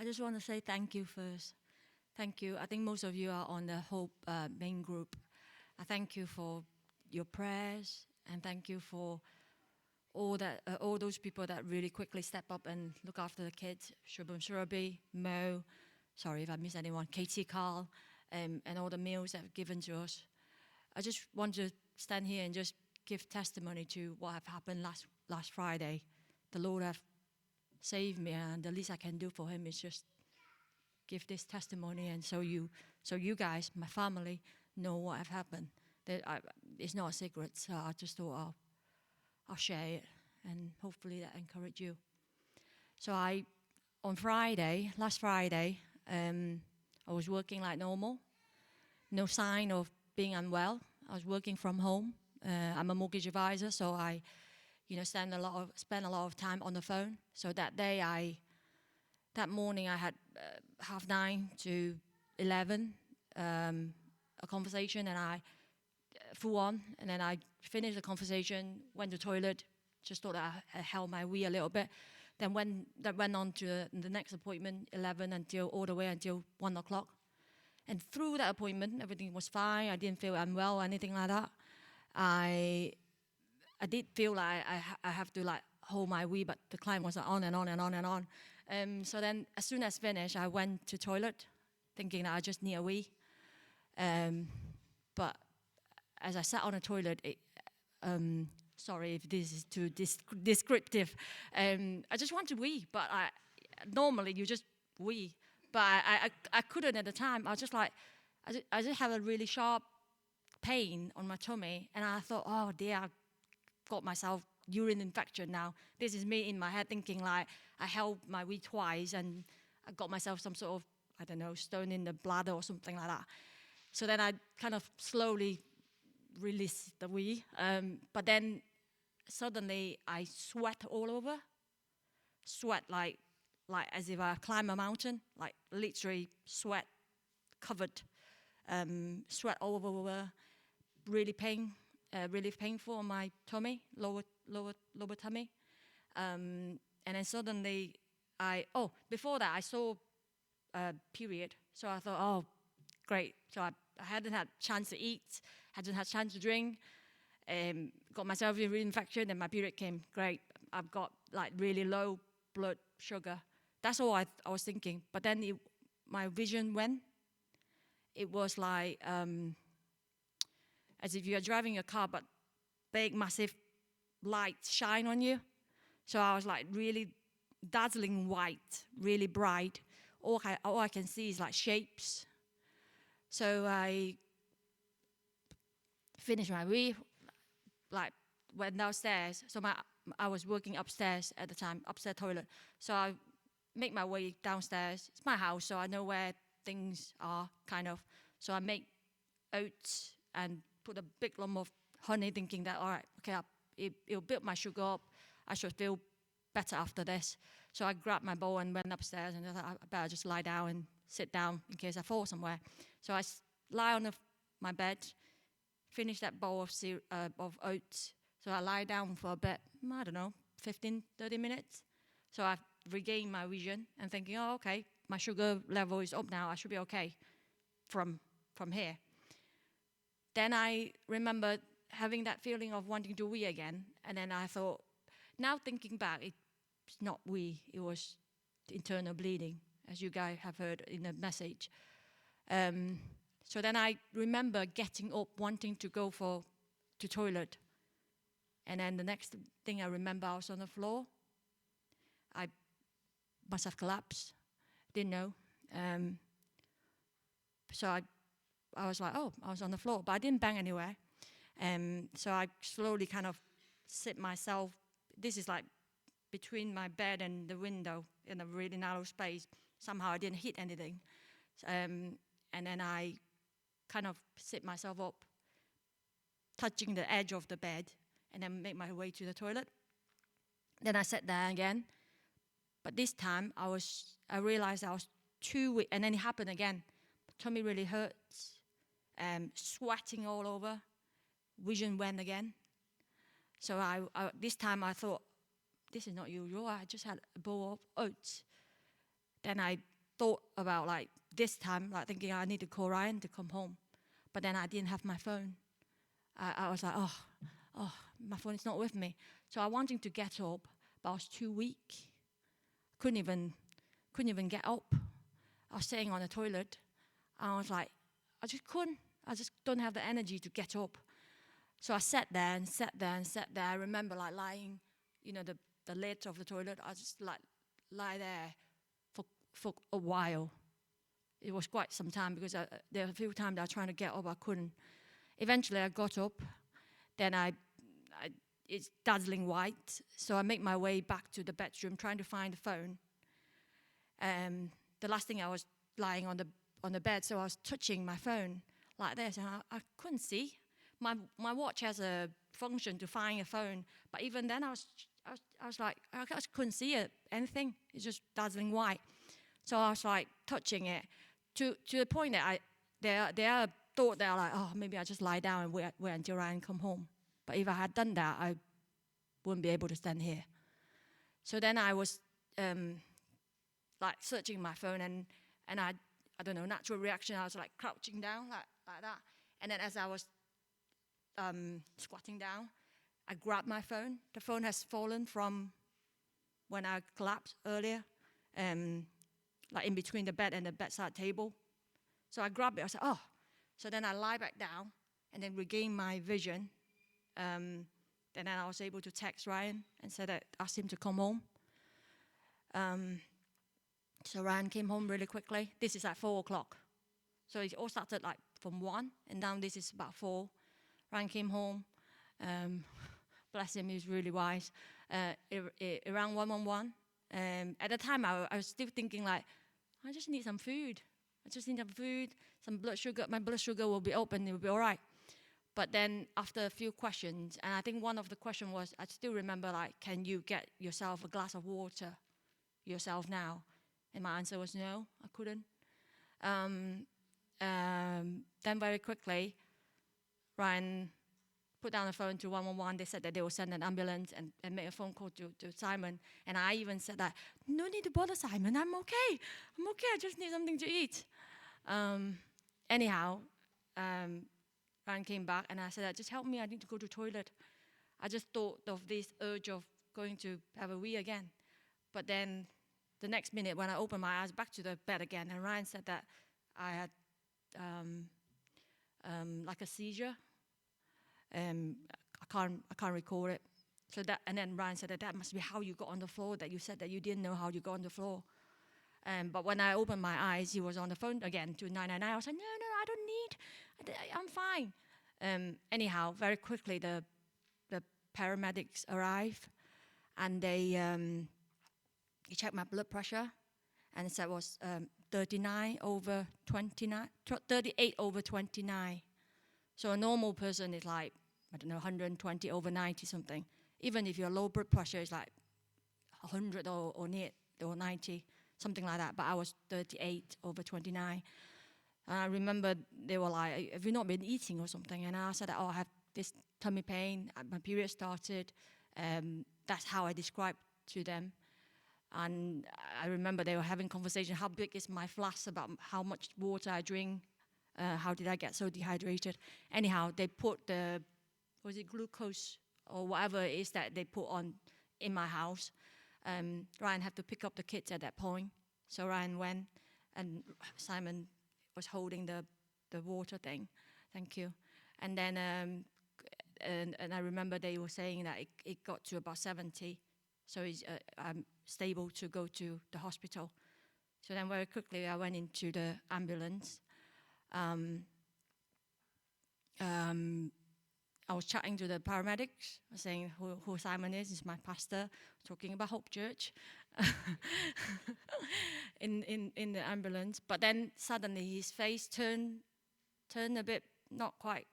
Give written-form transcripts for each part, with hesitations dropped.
I just want to say thank you first. Thank you. I think most of you are on the Hope main group. I thank you for your prayers, and thank you for all those people that really quickly step up and look after the kids. Shubham Shurabi, Mo, sorry if I miss anyone, Katie, Carl, and all the meals that have given to us. I just want to stand here and just give testimony to what have happened last Friday. The Lord have saved me, and the least I can do for him is just give this testimony, and so you guys, my family, know what have happened. It's not a secret, so I just thought I'll share it, and hopefully that encourage you. So last Friday, I was working like normal, no sign of being unwell. I was working from home. I'm a mortgage advisor, so I, spend a lot of time on the phone. So that morning I had 9:30 to 11 a conversation, and I full on, and then I finished the conversation, went to the toilet, just thought I held my wee a little bit. Then went on to the next appointment, 11 all the way until 1 o'clock. And through that appointment, everything was fine. I didn't feel unwell or anything like that. I did feel like I have to like hold my wee, but the client was on and on and on and on. So then as soon as finished, I went to toilet thinking that I just need a wee. But as I sat on the toilet, sorry if this is too descriptive, I just want to wee, but normally you just wee. But I couldn't at the time. I was just like, I just have a really sharp pain on my tummy, and I thought, oh dear, I got myself urine infection now. This is me in my head thinking like I held my wee twice and I got myself some sort of, I don't know, stone in the bladder or something like that. So then I kind of slowly released the wee, but then suddenly I sweat all over, sweat like as if I climb a mountain, like literally sweat covered, sweat all over, really painful on my tummy, lower tummy, and then suddenly before that I saw a period, so I thought, oh great, so I hadn't had chance to eat, hadn't had chance to drink, got myself a urine infection, and my period came. Great, I've got like really low blood sugar. That's all I was thinking. But then my vision went. It was like as if you are driving a car, but big, massive lights shine on you. So I was like really dazzling white, really bright. All I can see is like shapes. So I finished my wee, like went downstairs. So I was working upstairs at the time, upstairs toilet. So I make my way downstairs. It's my house, so I know where things are, kind of. So I make oats and put a big lump of honey, thinking that, all right, okay, it'll build my sugar up. I should feel better after this. So I grabbed my bowl and went upstairs, and I thought, I better just lie down and sit down in case I fall somewhere. So I lie on my bed, finish that bowl of oats. So I lie down for a bit, I don't know, 15, 30 minutes. So I regained my vision and thinking, oh, okay, my sugar level is up now. I should be okay from here. Then I remember having that feeling of wanting to wee again. And then I thought, now thinking back, it's not wee, it was internal bleeding, as you guys have heard in the message. So then I remember getting up, wanting to go to toilet. And then the next thing I remember, I was on the floor. I must have collapsed, didn't know. So I was like, oh, I was on the floor, but I didn't bang anywhere. So I slowly kind of sit myself. This is like between my bed and the window in a really narrow space. Somehow I didn't hit anything. And then I kind of sit myself up, touching the edge of the bed, and then make my way to the toilet. Then I sat there again. But this time I realized I was too weak, and then it happened again. Tummy really hurts, sweating all over. Vision went again. So this time I thought, this is not usual. I just had a bowl of oats. Then I thought about like this time, like thinking I need to call Ryan to come home. But then I didn't have my phone. I was like, oh, my phone is not with me. So I wanted to get up, but I was too weak. Couldn't even get up. I was sitting on the toilet. I was like, I just couldn't. I just don't have the energy to get up. So I sat there and sat there and sat there. I remember like lying, the lid of the toilet. I just like lie there for a while. It was quite some time because there were a few times I was trying to get up, I couldn't. Eventually I got up. Then it's dazzling white. So I make my way back to the bedroom trying to find the phone. The last thing I was lying on the bed, so I was touching my phone like this, and I couldn't see. My watch has a function to find a phone, but even then I was like, I just couldn't see anything. It's just dazzling white. So I was like touching it to the point that they are thought they're like, oh, maybe I just lie down and wait until Ryan come home. But if I had done that, I wouldn't be able to stand here. So then I was like searching my phone, and I don't know, natural reaction, I was like crouching down like that. And then as I was squatting down, I grabbed my phone. The phone has fallen from when I collapsed earlier, like in between the bed and the bedside table. So I grabbed it. I said, oh. So then I lie back down and then regain my vision. And then I was able to text Ryan and said that asked him to come home. So Ryan came home really quickly. This is at 4 o'clock. So it all started like from 1, and now this is about 4. Ryan came home. Bless him, he was really wise. Around 1:11. At the time, I was still thinking like, I just need some food. I just need some food, some blood sugar. My blood sugar will be open, it will be all right. But then after a few questions, and I think one of the questions was, I still remember like, can you get yourself a glass of water yourself now? And my answer was no, I couldn't. Then very quickly, Ryan put down the phone to 111. They said that they will send an ambulance and make a phone call to Simon. And I even said that, no need to bother Simon, I'm okay, I just need something to eat. Anyhow, Ryan came back and I said, just help me, I need to go to the toilet. I just thought of this urge of going to have a wee again. But then the next minute when I opened my eyes back to the bed again, and Ryan said that I had like a seizure. I can't recall it. So that, and then Ryan said that must be how you got on the floor, that you said that you didn't know how you got on the floor. But when I opened my eyes, he was on the phone again to 999. I was like, no, I don't need, I'm fine. Anyhow, very quickly the paramedics arrived, and they checked my blood pressure, and it said it was 38 over 29. So a normal person is like, I don't know, 120 over 90 something. Even if your low blood pressure is like 100 or near or 90, something like that. But I was 38 over 29. And I remember they were like, have you not been eating or something? And I said, oh, I have this tummy pain. My period started. That's how I described to them. And I remember they were having conversation, how big is my flask, about how much water I drink, how did I get so dehydrated. Anyhow, they put glucose or whatever it is that they put on in my house. Ryan had to pick up the kids at that point. So Ryan went, and Simon was holding the water thing. Thank you. And then, and I remember they were saying that it got to about 70. So I'm stable to go to the hospital. So then very quickly I went into the ambulance. I was chatting to the paramedics, saying who Simon is. He's my pastor, talking about Hope Church in the ambulance. But then suddenly his face turned a bit not quite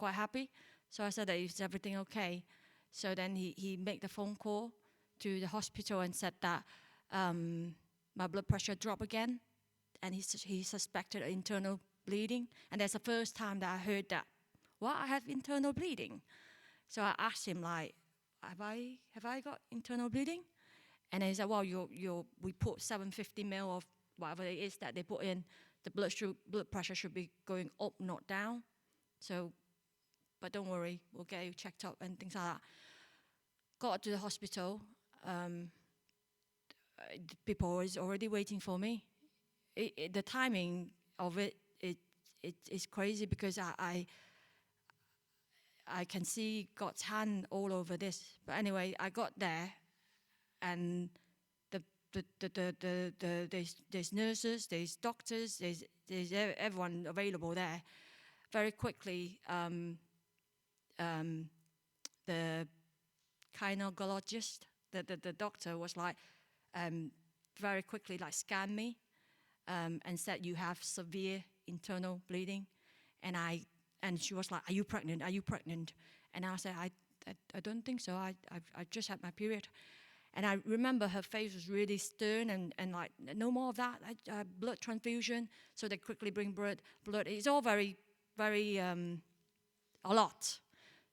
happy. So I said that is everything okay? So then he made the phone call to the hospital and said that my blood pressure dropped again, and he suspected internal bleeding. And that's the first time that I heard that, what, I have internal bleeding? So I asked him, like, have I got internal bleeding? And he said, well, we put 750 ml of whatever it is that they put in, the blood pressure should be going up, not down. So, but don't worry, we'll get you checked up and things like that. Got to the hospital. People was already waiting for me. The timing of it is crazy because I can see God's hand all over this. But anyway, I got there, and there's nurses, there's doctors, there's everyone available there. Very quickly, the gynecologist, the doctor was like, very quickly like scanned me, and said you have severe internal bleeding, and she was like, "Are you pregnant? Are you pregnant?" And I said, I don't think so. I just had my period. And I remember her face was really stern and like, no more of that, blood transfusion. So they quickly bring blood. It's all very, very, a lot.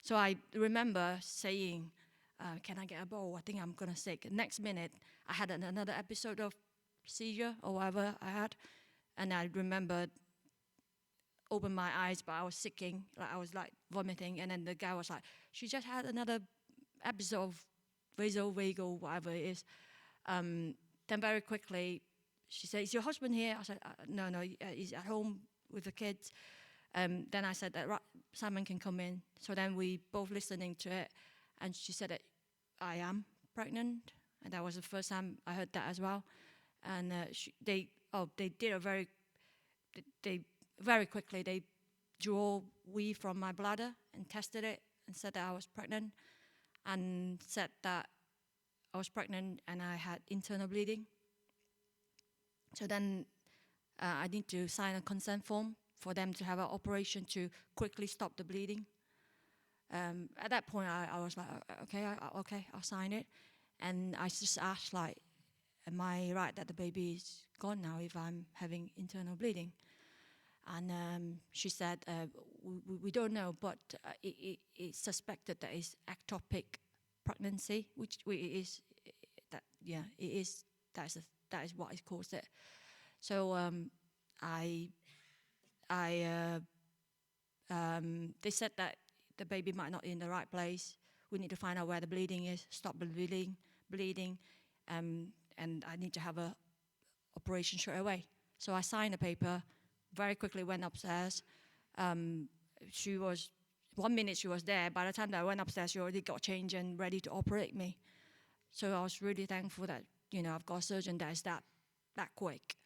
So I remember saying, can I get a bowl? I think I'm going to sick. Next minute, I had another episode of seizure or whatever I had. And I remember opened my eyes, but I was sicking, like I was like vomiting. And then the guy was like, she just had another episode of vasovagal, whatever it is. Then very quickly, she said, "Is your husband here?" I said, no, he's at home with the kids. Then I said that Simon can come in. So then we both listening to it, and she said that I am pregnant, and that was the first time I heard that as well. And they did a very quickly they drew wee from my bladder and tested it and said that I was pregnant, and said that I was pregnant and I had internal bleeding. So then I need to sign a consent form for them to have an operation to quickly stop the bleeding. At that point, I was like, okay, I'll sign it. And I just asked, like, am I right that the baby is gone now if I'm having internal bleeding? And she said, we don't know, but it's suspected that it's ectopic pregnancy, which is that, yeah, it is. That is what it calls it. So they said that the baby might not be in the right place. We need to find out where the bleeding is, stop the bleeding, and I need to have a operation straight away. So I signed the paper, very quickly went upstairs. She was, 1 minute she was there. By the time that I went upstairs, she already got changed and ready to operate me. So I was really thankful that, I've got a surgeon that is that quick.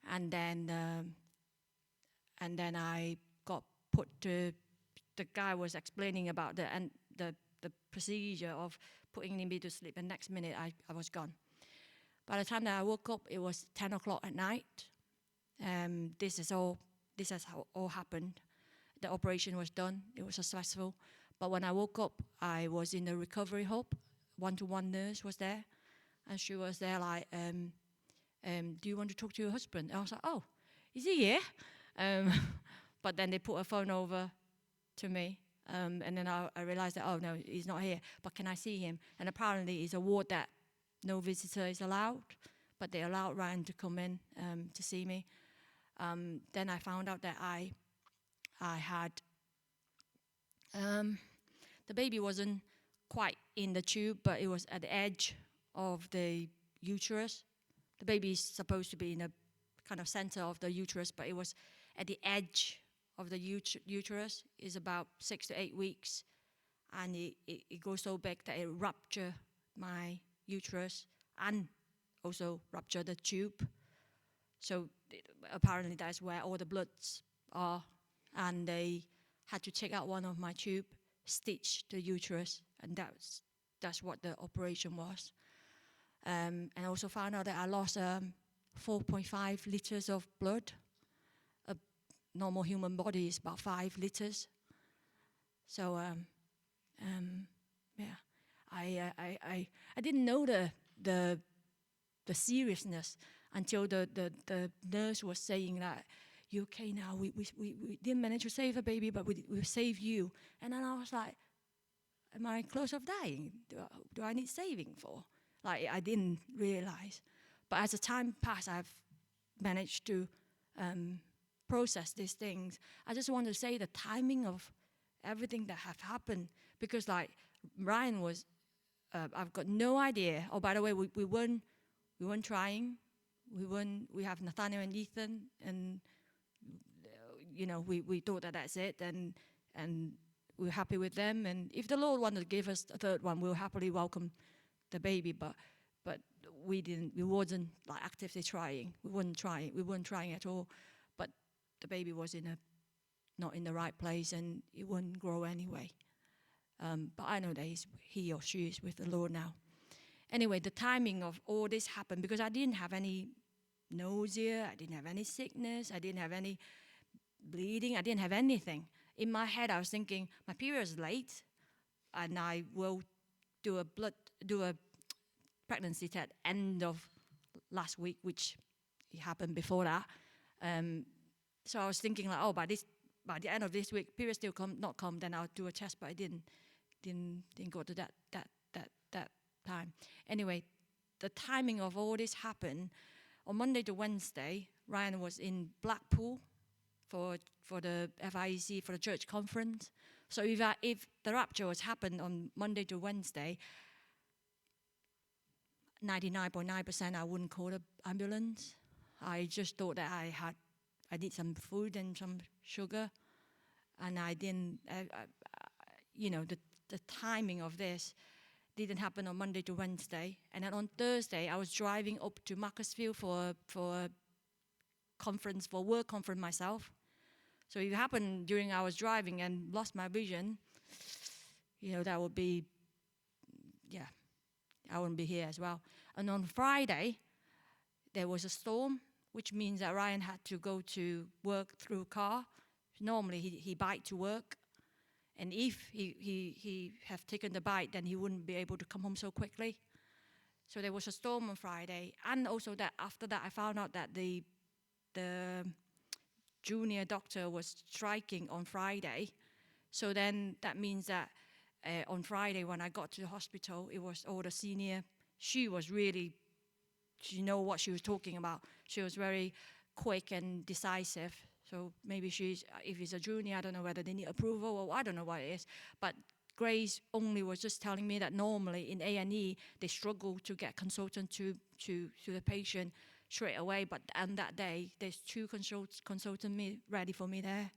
And then I got put to, the guy was explaining about the procedure of putting me to sleep, and next minute I was gone. By the time that I woke up, it was 10 o'clock at night. This has how all happened. The operation was done. It was successful. But when I woke up, I was in the recovery hub. One-to-one nurse was there, and she was there like, do you want to talk to your husband? And I was like, oh, is he here? But then they put a phone over to me, and then I realized that, oh no, he's not here. But can I see him? And apparently it's a ward that no visitor is allowed, but they allowed Ryan to come in to see me. Then I found out that I had, the baby wasn't quite in the tube, but it was at the edge of the uterus. The baby is supposed to be in the kind of center of the uterus, but it was at the edge of the uterus. It's about 6 to 8 weeks, and it goes so big that it ruptured my uterus and also ruptured the tube. So apparently that's where all the bloods are, and they had to take out one of my tube, stitch the uterus, and that's what the operation was. And I also found out that I lost 4.5 liters of blood. A normal human body is about 5 liters. So yeah, I didn't know the seriousness until the nurse was saying that, "You're okay now. We didn't manage to save the baby, but we saved you." And then I was like, "Am I close of dying? Do I need saving for?" Like, I didn't realize. But as the time passed, I've managed to process these things. I just want to say the timing of everything that have happened, because like Ryan was, I've got no idea. Oh, by the way, we weren't trying. We have Nathaniel and Ethan, and we thought that that's it, and we're happy with them. And if the Lord wanted to give us a third one, we'll happily welcome the baby. But we didn't. We wasn't like actively trying. We weren't trying at all. But the baby was not in the right place, and it wouldn't grow anyway. But I know that he or she is with the Lord now. Anyway, the timing of all this happened because I didn't have any nausea, I didn't have any sickness, I didn't have any bleeding, I didn't have anything. In my head, I was thinking, my period is late, and I will do a pregnancy test end of last week, which it happened before that. So I was thinking like, by the end of this week, period still not come, then I'll do a test, but I didn't go to that time. Anyway, the timing of all this happened on Monday to Wednesday. Ryan was in Blackpool for the FIEC, for the church conference. So if the rapture was happened on Monday to Wednesday, 99.9% I wouldn't call the ambulance. I just thought that I need some food and some sugar, and I didn't. The timing of this didn't happen on Monday to Wednesday, and then on Thursday I was driving up to Macclesfield for a conference, for work conference myself. So if it happened during I was driving and lost my vision, that would be, I wouldn't be here as well. And on Friday there was a storm, which means that Ryan had to go to work through car. Normally he bike to work, and if he have taken the bike, then he wouldn't be able to come home so quickly. So there was a storm on Friday, and also that after that I found out that the junior doctor was striking on Friday. So then that means that on Friday when I got to the hospital, it was all the senior. She know what she was talking about. She was very quick and decisive. So maybe if it's a junior, I don't know whether they need approval or I don't know what it is. But Grace only was just telling me that normally in A&E, they struggle to get consultant to the patient straight away. But on that day, there's two consultants ready for me there.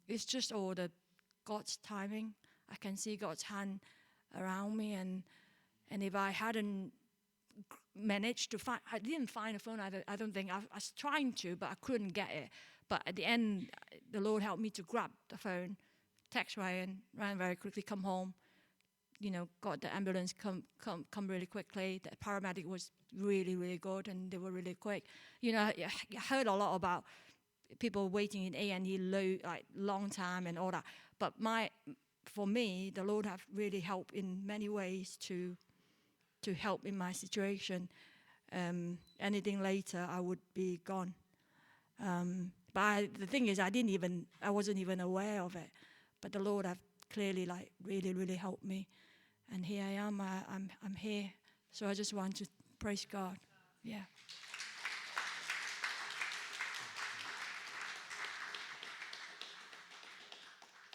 It's just all the God's timing. I can see God's hand around me, and if I hadn't managed to find, I didn't find a phone. I don't think I was trying to, but I couldn't get it. But at the end, the Lord helped me to grab the phone, text Ryan very quickly, come home. Got the ambulance come really quickly. The paramedic was really, really good, and they were really quick. I heard a lot about people waiting in A&E long time and all that. But for me, the Lord have really helped in many ways to help in my situation. Anything later, I would be gone. But the thing is, I wasn't even aware of it. But the Lord have clearly, really, really helped me. And here I am. I'm here. So I just want to praise God. Yeah.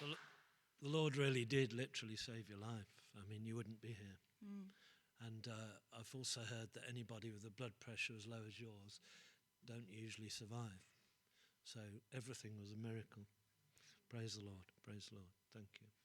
The Lord really did literally save your life. I mean, you wouldn't be here. And I've also heard that anybody with a blood pressure as low as yours don't usually survive. So everything was a miracle. Praise the Lord. Praise the Lord. Thank you.